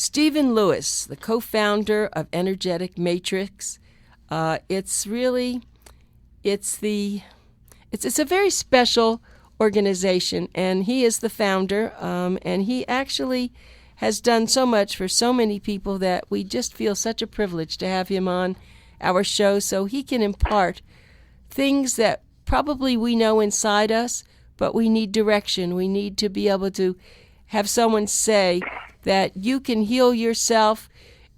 Stephen Lewis, the co-founder of Energetic Matrix. It's a very special organization, and he is the founder, and he actually has done so much for so many people that we just feel such a privilege to have him on our show so he can impart things that probably we know inside us, but we need direction. We need to be able to have someone say that you can heal yourself.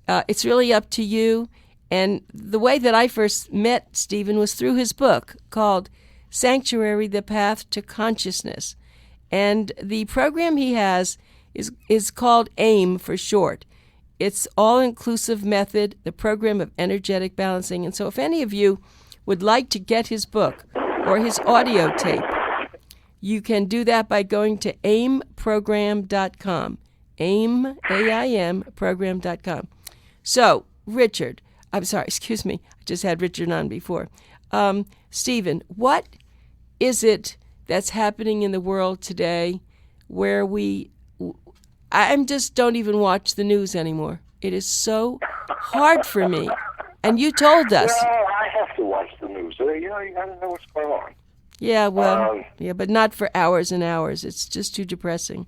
It's really up to you. And the way that I first met Stephen was through his book called Sanctuary, The Path to Consciousness. And the program he has is called AIM for short. It's all-inclusive method, the program of energetic balancing. And so if any of you would like to get his book or his audio tape, you can do that by going to aimprogram.com. AIM, A-I-M, program.com. So, Richard, I'm sorry, excuse me, I just had Richard on before. Stephen, what is it that's happening in the world today where I just don't even watch the news anymore. It is so hard for me. And you told us. Well, I have to watch the news. You gotta know what's going on. Yeah, well, but not for hours and hours. It's just too depressing.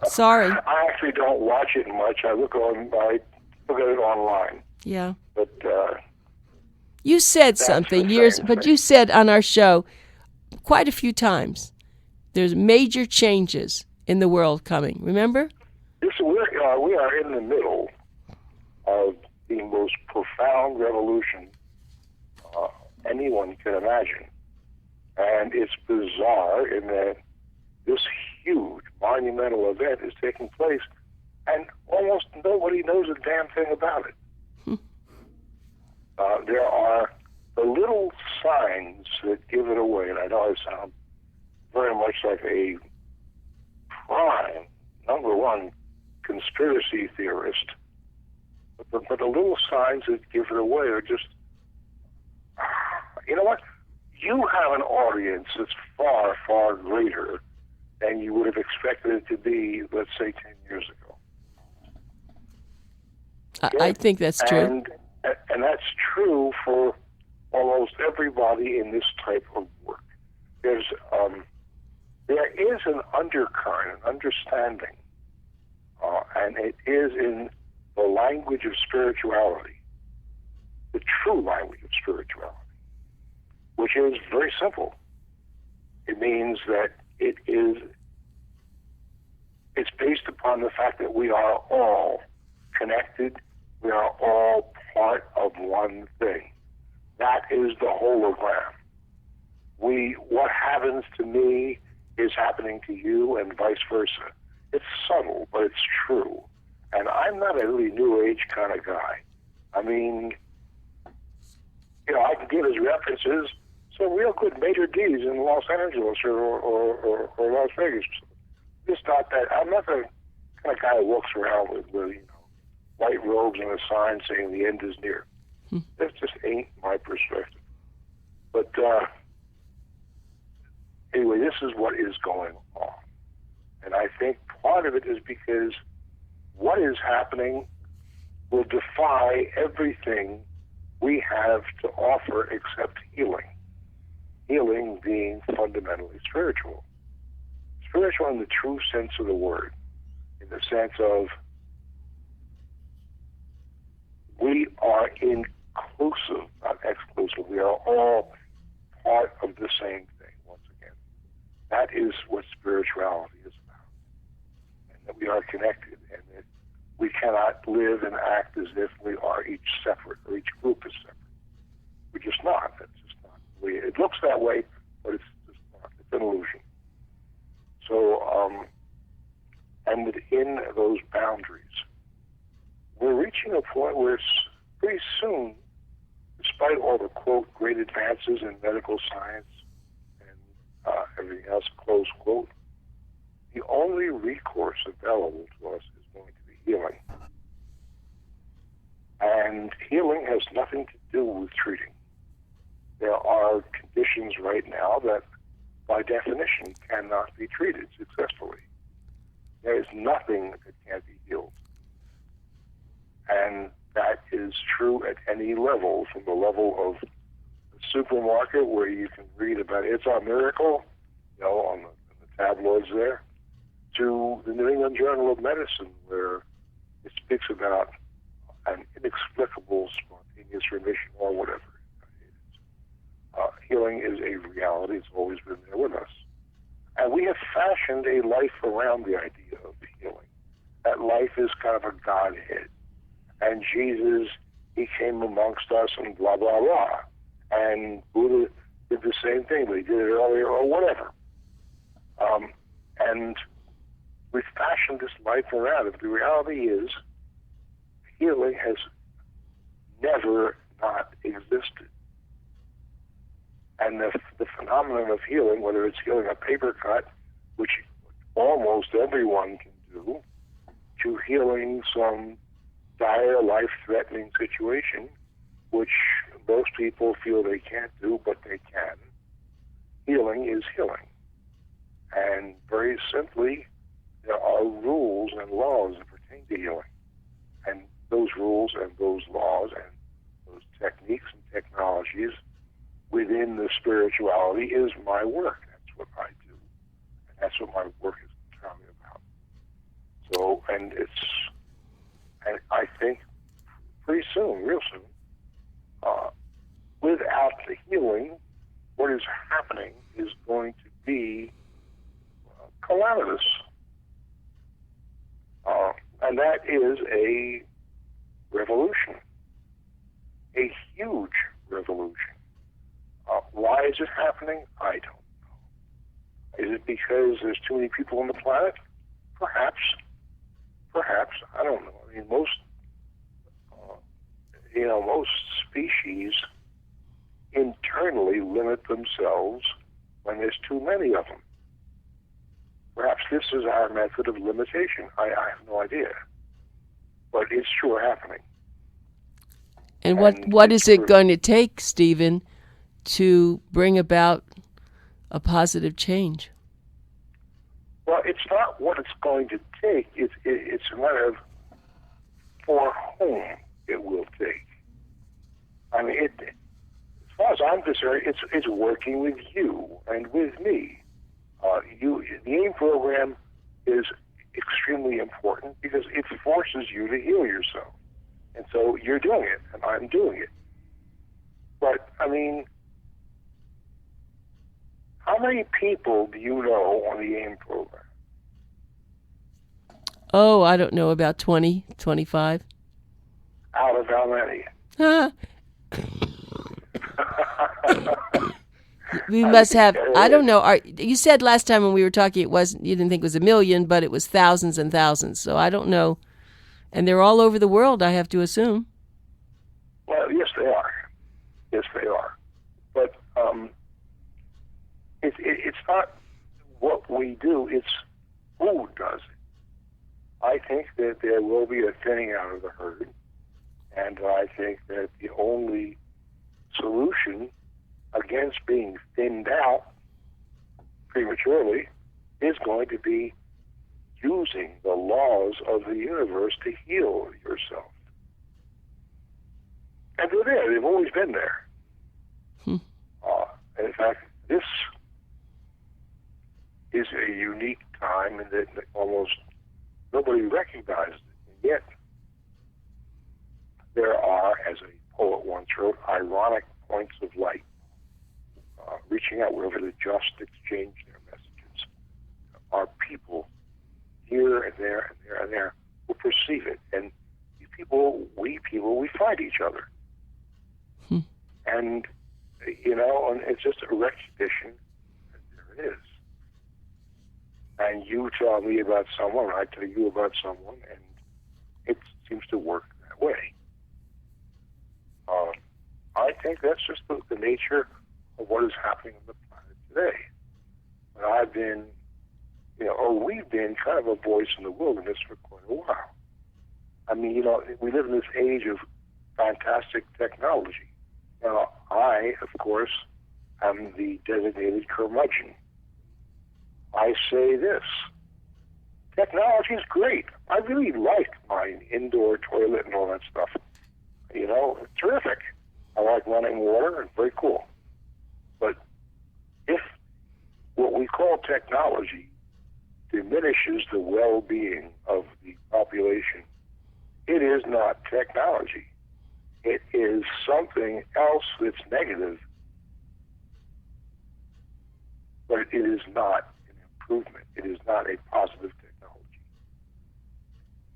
Sorry. I actually don't watch it much. I look at it online. Yeah. But you said something but you said on our show quite a few times, there's major changes in the world coming. Remember? We are in the middle of the most profound revolution anyone can imagine. And it's bizarre in that this huge, monumental event is taking place, and almost nobody knows a damn thing about it. There are the little signs that give it away, and I know I sound very much like a prime, number one, conspiracy theorist, but the little signs that give it away are just, you know what? You have an audience that's far, far greater than you would have expected it to be, let's say, 10 years ago. I think that's true. And that's true for almost everybody in this type of work. There is an undercurrent, an understanding, and it is in the language of spirituality, the true language of spirituality, which is very simple. It means that it's based upon the fact that we are all connected, we are all part of one thing. That is the hologram. What happens to me is happening to you, and vice versa. It's subtle, but it's true. And I'm not a really New Age kind of guy. I mean, I can give as references some real good major D's in Los Angeles or Las Vegas. Just not that. I'm not the kind of guy who walks around with white robes and a sign saying the end is near. That just ain't my perspective. But anyway, this is what is going on. And I think part of it is because what is happening will defy everything we have to offer except healing. Healing being fundamentally spiritual. Spiritual in the true sense of the word, in the sense of we are inclusive, not exclusive. We are all part of the same thing, once again. That is what spirituality is about. And that we are connected, and that we cannot live and act as if we are each separate, or each group is separate. We're just not. That's just not the way it looks that way, but it's just not. It's an illusion. So, and within those boundaries, we're reaching a point where pretty soon, despite all the, quote, great advances in medical science and everything else, close quote, the only recourse available to us is going to be healing. And healing has nothing to do with treating. There are conditions right now that, by definition, cannot be treated successfully. is nothing that can't be healed. And that is true at any level, from the level of the supermarket where you can read about it's a miracle, on the tabloids there, to the New England Journal of Medicine, where it speaks about an inexplicable spontaneous remission or whatever it is. Healing is a reality. It's always been there with us. And we have fashioned a life around the idea of healing. That life is kind of a Godhead. And Jesus, he came amongst us and blah, blah, blah. And Buddha did the same thing, but he did it earlier or whatever. And we've fashioned this life around it. The reality is healing has never not existed. And the phenomenon of healing, whether it's healing a paper cut, which almost everyone can do, to healing some dire, life-threatening situation, which most people feel they can't do, but they can. Healing is healing. And very simply, there are rules and laws that pertain to healing. And those rules and those laws and those techniques and technologies within the spirituality is my work. That's what I do. And that's what my work is entirely about. So, and I think pretty soon, real soon, without the healing, what is happening is going to be calamitous. And that is a revolution, a huge revolution. Why is it happening? I don't know. Is it because there's too many people on the planet? Perhaps. I don't know. I mean, most species internally limit themselves when there's too many of them. Perhaps this is our method of limitation. I have no idea. But it's sure happening. And what is it going to take, Stephen, to bring about a positive change? Well, it's not what it's going to take. It's a matter of for whom it will take. I mean, as far as I'm concerned, it's working with you and with me. The AIM program is extremely important because it forces you to heal yourself. And so you're doing it, and I'm doing it. But, I mean, how many people do you know on the AIM program? Oh, I don't know, about 20, 25. Out of how many? We must have, I don't know. You said last time when we were talking you didn't think it was 1 million, but it was thousands and thousands. So I don't know. And they're all over the world, I have to assume. Well, yes, they are. Yes, they are. But it's not what we do, it's who does it. I think that there will be a thinning out of the herd, and I think that the only solution against being thinned out prematurely is going to be using the laws of the universe to heal yourself. And they're there. They've always been there. In fact, this is a unique time in that almost nobody recognizes it. And yet, there are, as a poet once wrote, ironic points of light reaching out wherever the just exchange their messages. Our people here and there and there and there will perceive it. And we find each other. And, and it's just a recognition that there is. And you tell me about someone, I tell you about someone, and it seems to work that way. I think that's just the nature of what is happening on the planet today. And I've been, we've been kind of a voice in the wilderness for quite a while. I mean, we live in this age of fantastic technology. Now, I, of course, am the designated curmudgeon. I say this. technology is great. I really like my indoor toilet and all that stuff. You know, it's terrific. I like running water. It's very cool. But if what we call technology diminishes the well-being of the population, it is not technology. It is something else that's negative, but it is not an improvement. It is not a positive technology.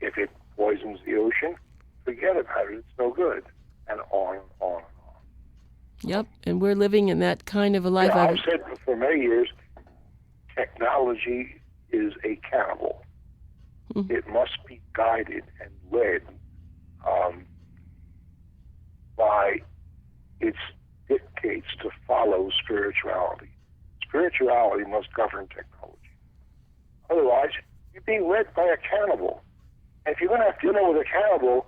If it poisons the ocean, forget about it. It's no good. And on and on and on. Yep, and we're living in that kind of a life. Yeah, I've said for many years, technology is a cannibal. Mm-hmm. It must be guided and led by its dictates to follow spirituality. Spirituality must govern technology. Otherwise, you're being led by a cannibal. And if you're going to have dinner with a cannibal,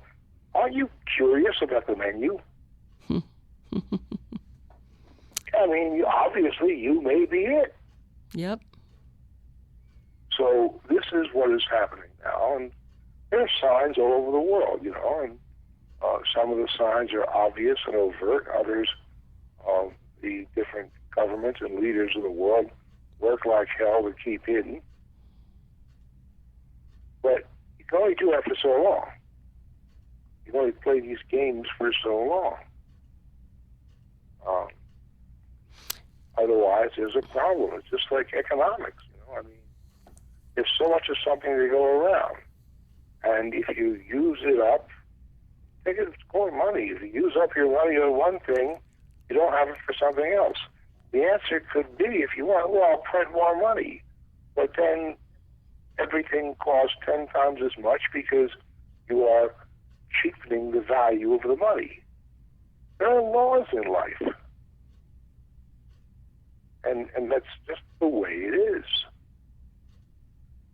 aren't you curious about the menu? I mean, obviously, you may be it. Yep. So this is what is happening now, and there are signs all over the world, you know, and some of the signs are obvious and overt. Others, the different governments and leaders of the world work like hell to keep hidden. But you can only do that for so long. You can only play these games for so long. Otherwise, there's a problem. It's just like economics, you know. I mean, there's so much of something to go around. And if you use it up, think it's called money. If you use up your money on one thing, you don't have it for something else. The answer could be, if you want, well, I'll print more money. But then everything costs 10 times as much because you are cheapening the value of the money. There are laws in life. And that's just the way it is.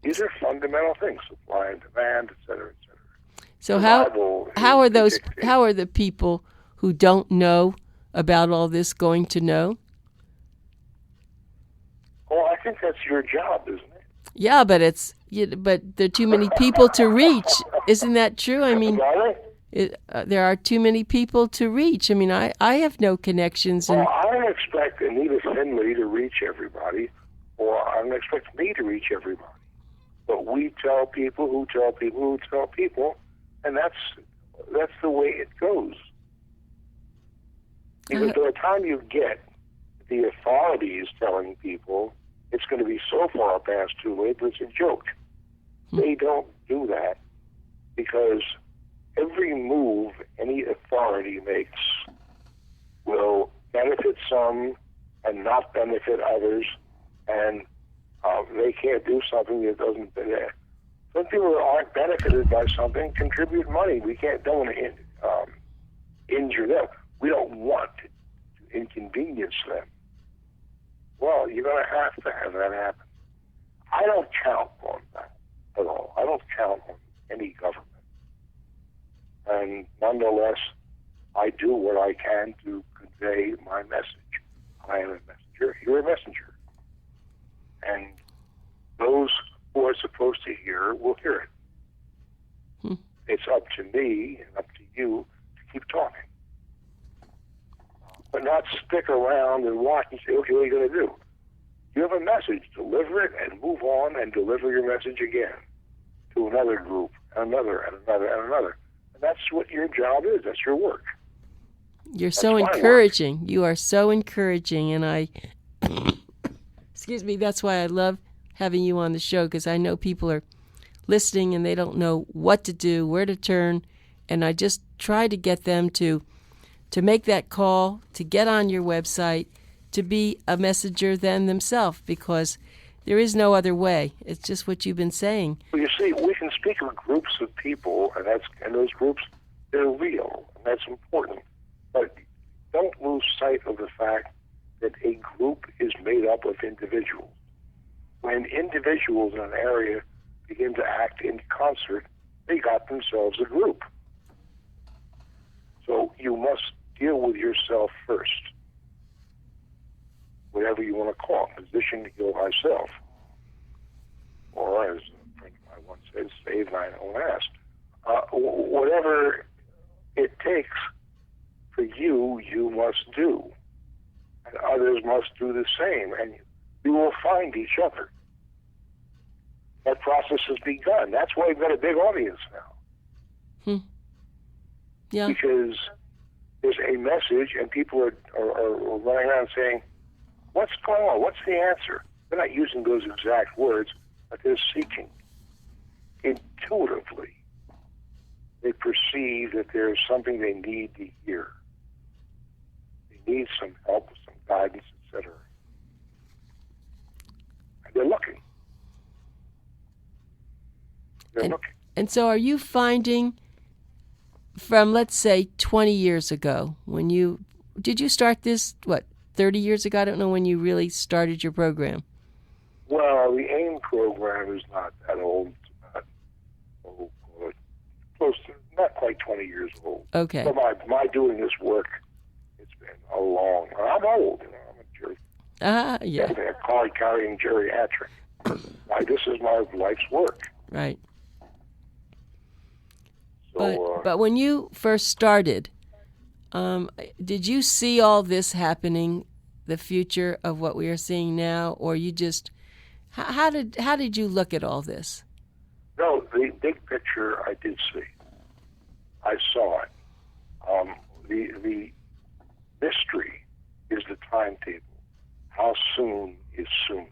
These are fundamental things, supply and demand, et cetera, et cetera. So how are the people who don't know about all this going to know? Well, I think that's your job, isn't it? Yeah, but but there are too many people to reach. Isn't that true? I mean, there are too many people to reach. I mean, I have no connections. Well, I don't expect Anita Finley to reach everybody, or I don't expect me to reach everybody. But we tell people who tell people who tell people, and that's the way it goes. Because by the time you get the authorities telling people, it's going to be so far past too late, but it's a joke. They don't do that because every move any authority makes will benefit some and not benefit others, and they can't do something that doesn't benefit. Some people that aren't benefited by something contribute money. We don't want to injure them. We don't want to inconvenience them. Well, you're going to have that happen. I don't count on that at all. I don't count on any government. And nonetheless, I do what I can to convey my message. I am a messenger. You're a messenger. And those who are supposed to hear will hear it. It's up to me and up to you to keep talking. But not stick around and watch and say, okay, what are you going to do? You have a message. Deliver it and move on and deliver your message again to another group, and another, and another, and another. And that's what your job is. That's your work. You're so encouraging. You are so encouraging, and I, excuse me, that's why I love having you on the show, because I know people are listening and they don't know what to do, where to turn, and I just try to get them to make that call, to get on your website, to be a messenger than themselves, because there is no other way. It's just what you've been saying. Well, you see, we can speak of groups of people, and those groups, they're real, and that's important. But don't lose sight of the fact that a group is made up of individuals. When individuals in an area begin to act in concert, they got themselves a group. So you must deal with yourself first. Whatever you want to call it, position to heal thyself. Or as a friend of mine I don't ask. Whatever it takes for you, you must do. And others must do the same. And you will find each other. That process has begun. That's why we've got a big audience now. Yeah. Because there's a message, and people are running around saying, what's going on? What's the answer? They're not using those exact words, but they're seeking. Intuitively, they perceive that there's something they need to hear. They need some help, some guidance, etc. And they're looking. And so are you finding from, let's say, 20 years ago, did you start this, 30 years ago? I don't know when you really started your program. Well, the AIM program is not that old. It's about, close to, not quite 20 years old. Okay. So my doing this work, it's been a long, I'm old, I'm a jerk. Yeah. I'm a card-carrying geriatric. This is my life's work. Right. So, but when you first started, did you see all this happening, the future of what we are seeing now, or you just how did you look at all this? No, the big picture I did see. I saw it. The mystery is the timetable. How soon is soon?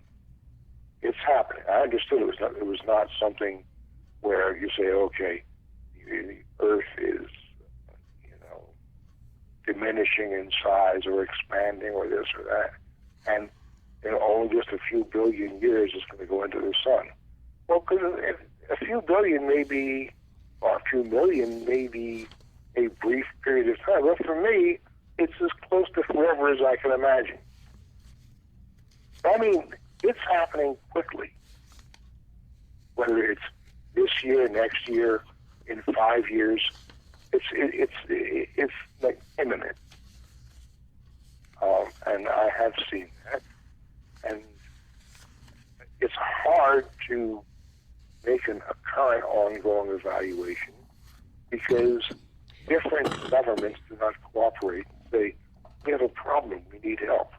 It's happening. I understood it was not something where you say, okay, the Earth is, diminishing in size or expanding or this or that, and only just a few billion years is going to go into the sun. Well, because a few billion may be, or a few million may be a brief period of time. But for me, it's as close to forever as I can imagine. I mean, it's happening quickly. Whether it's this year, next year, in 5 years, it's like imminent. And I have seen that. And it's hard to make a current ongoing evaluation because different governments do not cooperate and say, we have a problem, we need help.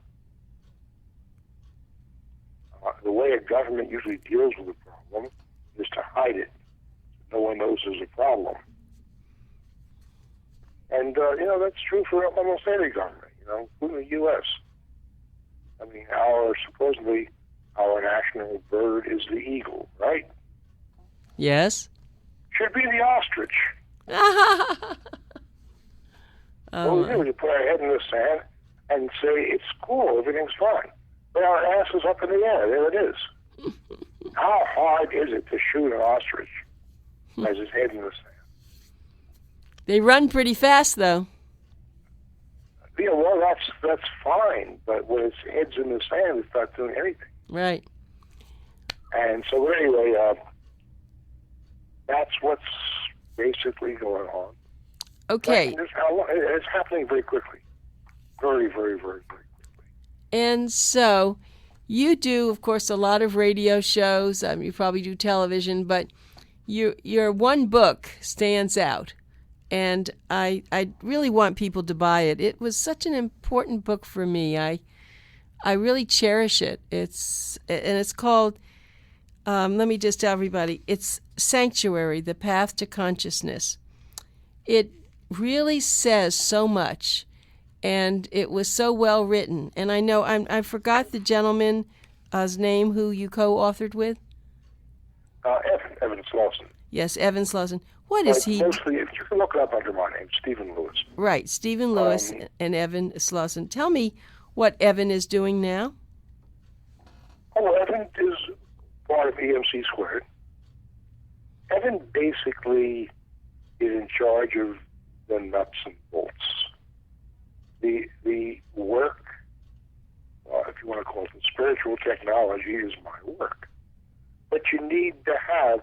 The way a government usually deals with a problem is to hide it. No one knows there's a problem. And, that's true for almost every government, including the U.S. I mean, supposedly our national bird is the eagle, right? Yes. Should be the ostrich. What we do is you put our head in the sand and say, it's cool, everything's fine. But our ass is up in the air, there it is. How hard is it to shoot an ostrich as his head in the sand? They run pretty fast, though. Yeah, well, that's fine, but when its head's in the sand, it's not doing anything. Right. And so anyway, that's what's basically going on. Okay. It's happening very quickly. Very, very, very, very quickly. And so you do, of course, a lot of radio shows. You probably do television, but your one book stands out. And I really want people to buy it. It was such an important book for me. I really cherish it. It's called, let me just tell everybody, it's Sanctuary, The Path to Consciousness. It really says so much, and it was so well written. And I know, I forgot the gentleman's name who you co-authored with. Evan Slauson. Yes, Evan Slauson. What is he? Mostly, if you can look it up under my name, Stephen Lewis. Right, Stephen Lewis and Evan Slauson. Tell me what Evan is doing now. Oh, Evan is part of EMC Squared. Evan basically is in charge of the nuts and bolts. The work, if you want to call it the spiritual technology, is my work. But you need to have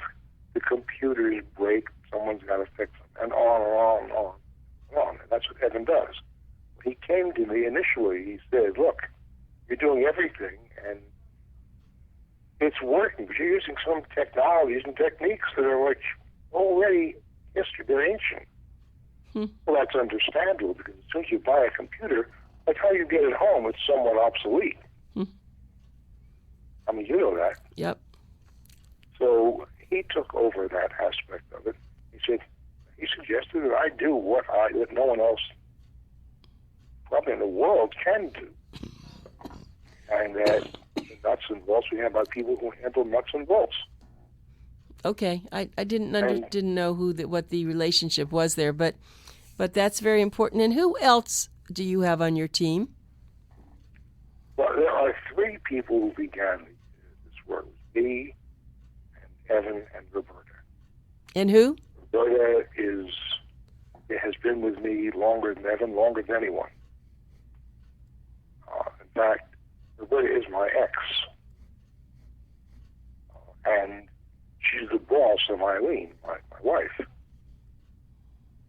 the computers break, someone's got to fix them, and on and on and on and on. And that's what Evan does. When he came to me initially, he said, look, you're doing everything, and it's working, but you're using some technologies and techniques that are like already history. They're ancient. Well, that's understandable because as soon as you buy a computer, by the time you get it home, it's somewhat obsolete. I mean, you know that. Yep. So he took over that aspect of it. He suggested that I do what no one else probably in the world can do. And that the nuts and bolts we have by people who handle nuts and bolts. Okay, I didn't know what the relationship was there, but that's very important. And who else do you have on your team? Well, there are three people who began this work: me, and Evan, and Roberta. And who? Roberta has been with me longer than Evan, longer than anyone. In fact, Roberta is my ex, and she's the boss of Eileen, my wife,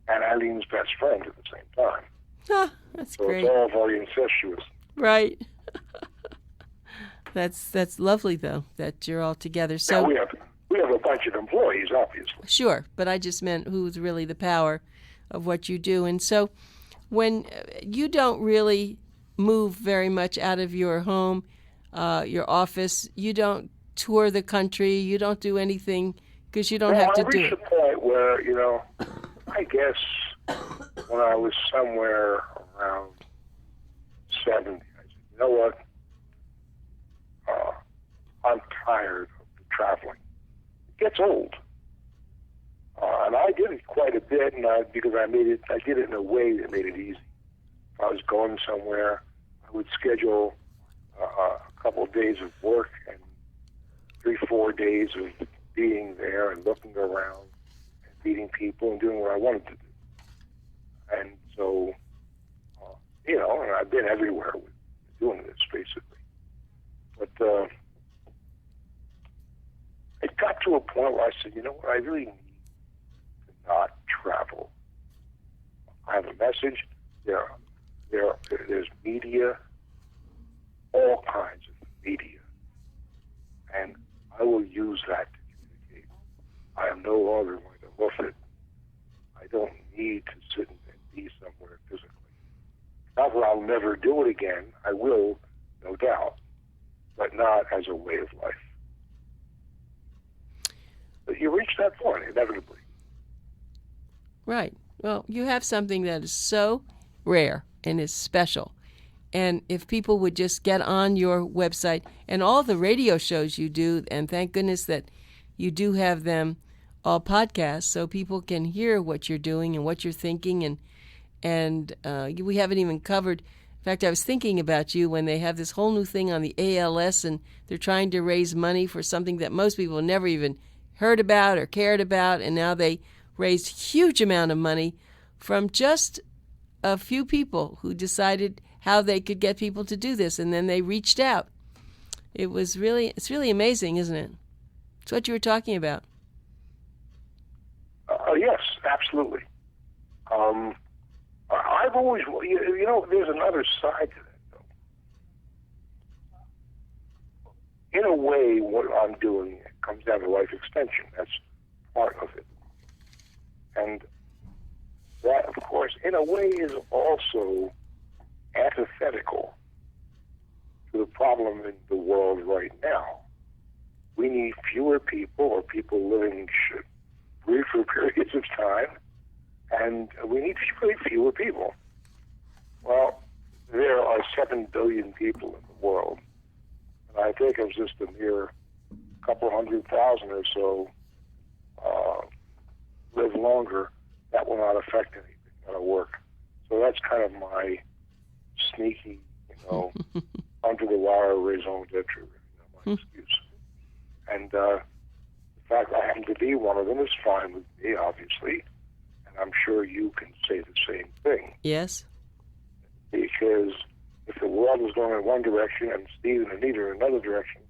and Eileen's best friend at the same time. That's so great. It's all very incestuous. Right. That's lovely, though, that you're all together. So now we have a bunch of employees, obviously. Sure, but I just meant who's really the power of what you do. And so when you don't really move very much out of your home, your office, you don't tour the country, you don't do anything because you don't have to do it. I reached a point where, I guess when I was somewhere around 70, I said, you know what? I'm tired of the traveling. It gets old. And I did it quite a bit, and because I did it in a way that made it easy. If I was going somewhere, I would schedule a couple of days of work and 3-4 days of being there and looking around and meeting people and doing what I wanted to do. And so, and I've been everywhere with doing this, basically. But it got to a point where I said, you know what, I really need to not travel. I have a message. There's media, all kinds of media, and I will use that to communicate. I am no longer going to hoof it. I don't need to sit and be somewhere physically. Not that I'll never do it again. I will, no doubt, but not as a way of life. But you reach that point, inevitably. Right. Well, you have something that is so rare and is special. And if people would just get on your website and all the radio shows you do, and thank goodness that you do have them all podcasts so people can hear what you're doing and what you're thinking. And we haven't even covered. In fact, I was thinking about you when they have this whole new thing on the ALS and they're trying to raise money for something that most people never even heard about or cared about. And now they raised huge amount of money from just a few people who decided how they could get people to do this, and then they reached out. It's really amazing, isn't it? It's what you were talking about. Yes, absolutely. I've always, there's another side to that, though. In a way, what I'm doing comes down to life extension. That's part of it. And that, of course, in a way is also antithetical to the problem in the world right now. We need fewer people, or people living briefer periods of time, and we need really fewer people. Well, there are 7 billion people in the world, and I think of just a mere couple 100,000 or so live longer. That will not affect anything. That'll work. So that's kind of my sneaky, under the wire raison d'etre, my excuse. And the fact I happen to be one of them is fine with me, obviously, and I'm sure you can say the same thing. Yes. Because if the world is going in one direction and Steve and Anita in another direction,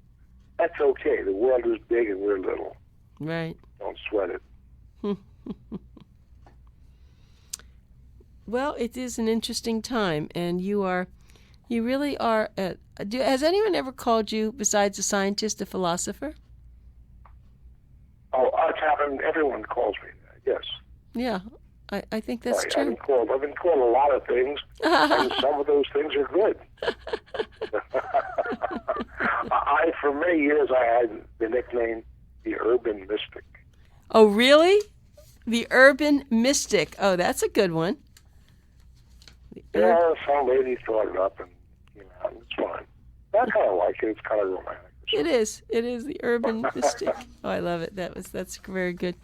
that's okay. The world is big and we're little. Right. Don't sweat it. Well, it is an interesting time, and you really are. Has anyone ever called you, besides a scientist, a philosopher? Oh, it's happened and everyone calls me that. Yes. Yeah, I think that's Right. true. I've been called a lot of things, and some of those things are good. For many years, I had the nickname the Urban Mystic. Oh, really? The Urban Mystic. Oh, that's a good one. Yeah, some lady thought it up, and it's fine. I kind of like it. It's kind of romantic. It is. It is the Urban Mystic. Oh, I love it. That's very good.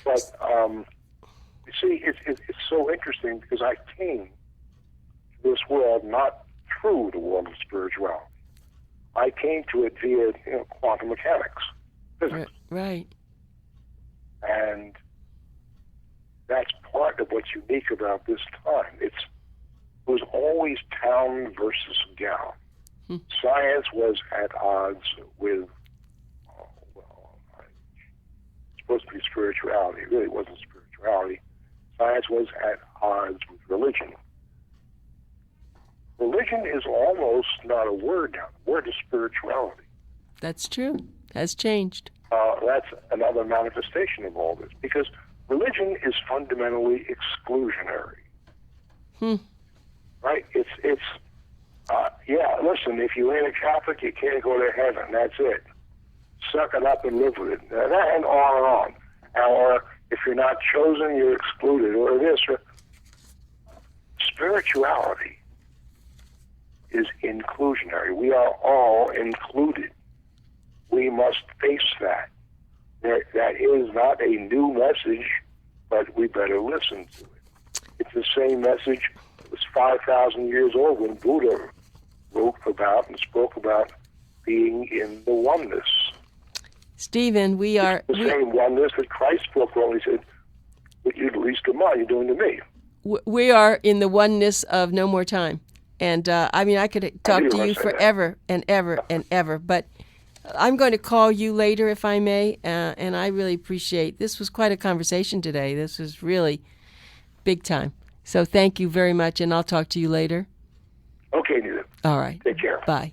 But you see, it's so interesting because I came to this world not through the world of spirituality. I came to it via quantum mechanics, physics. Right. And that's part of what's unique about this time. It was always town versus gown. Science was at odds with, it's supposed to be spirituality. It really wasn't spirituality. Science was at odds with religion. Religion is almost not a word now. The word is spirituality. That's true. Has changed. That's another manifestation of all this, because religion is fundamentally exclusionary. Right? It's listen, if you ain't a Catholic, you can't go to heaven. That's it. Suck it up and live with it. And on. Or if you're not chosen, you're excluded. Or this. Spirituality is inclusionary. We are all included. We must face that. That is not a new message, but we better listen to it. It's the same message that was 5,000 years old when Buddha wrote about and spoke about being in the oneness. Stephen, we are... It's the same oneness that Christ spoke about when he said, what you do the least of mine, you're doing to me. We are in the oneness of no more time. And, I could talk to you forever and ever and ever, but I'm going to call you later, if I may, and I really appreciate... This was quite a conversation today. This was really big time. So thank you very much, and I'll talk to you later. Okay, Anita. All right. Take care. Bye.